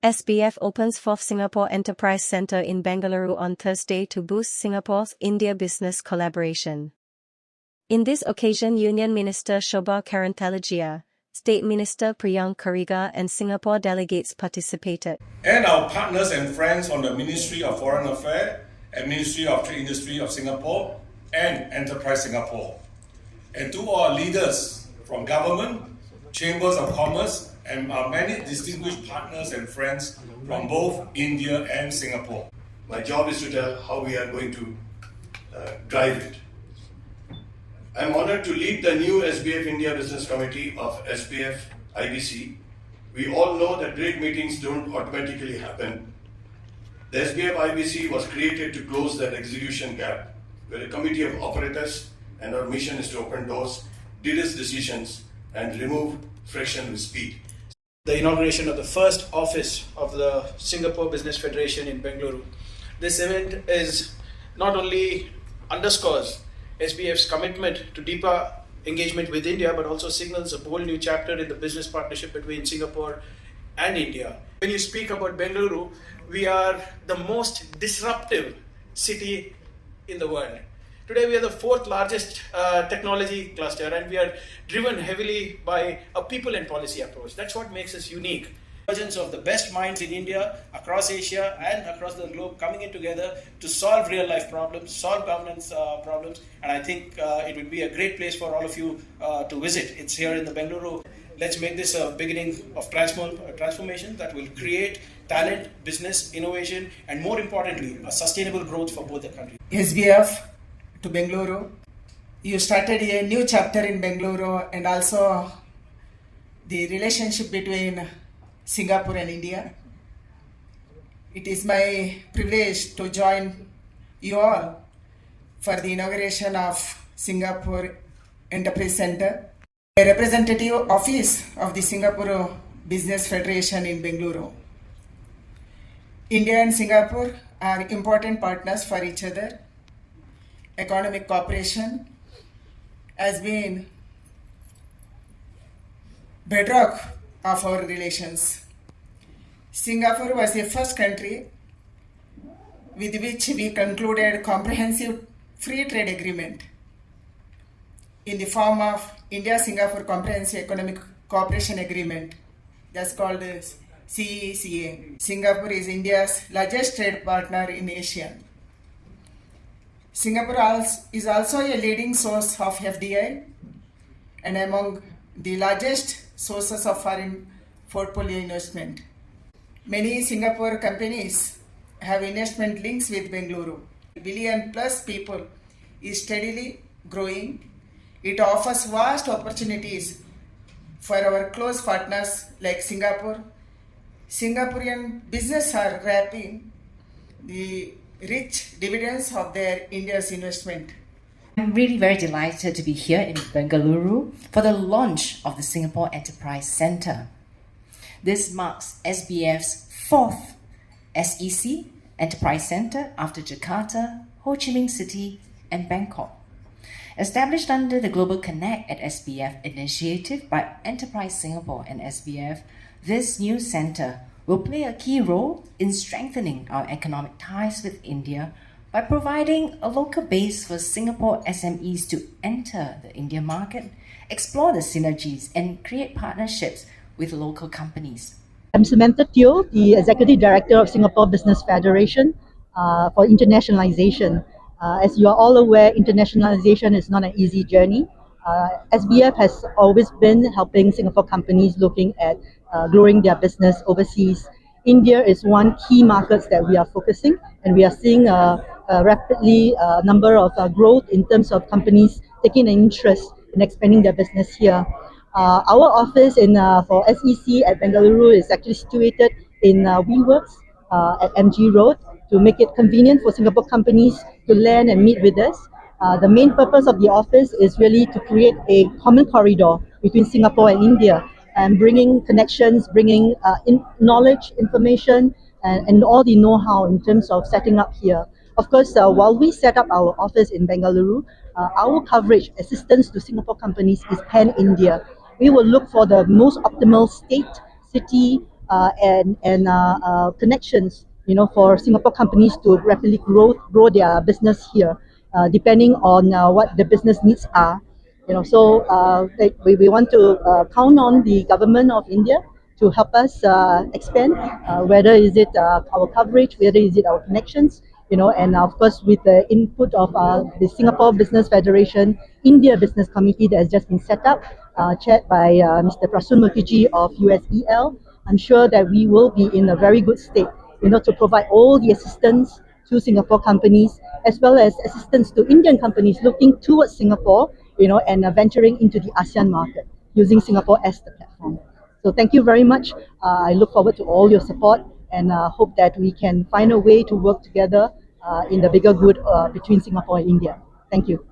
SBF opens 4th Singapore Enterprise Centre in Bengaluru on Thursday to boost Singapore's-India business collaboration. In this occasion, Union Minister Shobha Karantalagia, State Minister Priyank Kariga and Singapore delegates participated. And our partners and friends from the Ministry of Foreign Affairs and Ministry of Trade Industry of Singapore and Enterprise Singapore. And to our leaders from government, chambers of commerce, and our many distinguished partners and friends from both India and Singapore. My job is to tell how we are going to drive it. I'm honored to lead the new SBF India Business Committee of SBF IBC. We all know that great meetings don't automatically happen. The SBF IBC was created to close that execution gap, where a committee of operators and our mission is to open doors, de-risk decisions, and remove friction with speed. The inauguration of the first office of the Singapore Business Federation in Bengaluru. This event is not only underscores SBF's commitment to deeper engagement with India, but also signals a whole new chapter in the business partnership between Singapore and India. When you speak about Bengaluru, we are the most disruptive city in the world. Today we are the 4th largest technology cluster, and we are driven heavily by a people and policy approach. That's what makes us unique. Convergence of the best minds in India, across Asia and across the globe coming in together to solve real life problems, solve governance problems, and I think it would be a great place for all of you to visit. It's here in the Bengaluru. Let's make this a beginning of transformation that will create talent, business, innovation, and more importantly, a sustainable growth for both the countries. SBF to Bengaluru. You started a new chapter in Bengaluru, and also the relationship between Singapore and India. It is my privilege to join you all for the inauguration of Singapore Enterprise Centre, a representative office of the Singapore Business Federation in Bengaluru. India and Singapore are important partners for each other. Economic cooperation has been bedrock of our relations. Singapore was the first country with which we concluded comprehensive free trade agreement in the form of India-Singapore Comprehensive Economic Cooperation Agreement, that's called CECA. Singapore is India's largest trade partner in Asia. Singapore is also a leading source of FDI and among the largest sources of foreign portfolio investment. Many Singapore companies have investment links with Bengaluru. Billion plus people is steadily growing. It offers vast opportunities for our close partners like Singapore. Singaporean business are reaping the rich dividends of their India's investment. I'm really very delighted to be here in Bengaluru for the launch of the Singapore Enterprise Centre. This marks SBF's 4th SEC Enterprise Centre after Jakarta, Ho Chi Minh City and Bangkok. Established under the Global Connect at SBF initiative by Enterprise Singapore and SBF, this new centre will play a key role in strengthening our economic ties with India by providing a local base for Singapore SMEs to enter the Indian market, explore the synergies and create partnerships with local companies. I'm Samantha Teo, the Executive Director of Singapore Business Federation for internationalization. As you are all aware, internationalization is not an easy journey. SBF has always been helping Singapore companies looking at growing their business overseas. India is one key market that we are focusing, and we are seeing a rapidly number of growth in terms of companies taking an interest in expanding their business here. Our office for SEC at Bengaluru is actually situated in WeWorks at MG Road to make it convenient for Singapore companies to land and meet with us. The main purpose of the office is really to create a common corridor between Singapore and India, and bringing connections, bringing knowledge, information, and all the know-how in terms of setting up here. Of course, while we set up our office in Bengaluru, our coverage, assistance to Singapore companies is pan-India. we will look for the most optimal state, city, and connections, for Singapore companies to rapidly grow their business here, depending on what the business needs are. We want to count on the government of India to help us expand, whether is it our coverage, whether is it our connections, and of course with the input of the Singapore Business Federation India Business Committee that has just been set up, chaired by Mr. Prasun Mukherjee of USEL. I'm sure that we will be in a very good state, to provide all the assistance to Singapore companies, as well as assistance to Indian companies looking towards Singapore, and venturing into the ASEAN market using Singapore as the platform. So thank you very much. I look forward to all your support and hope that we can find a way to work together in the bigger good between Singapore and India. Thank you.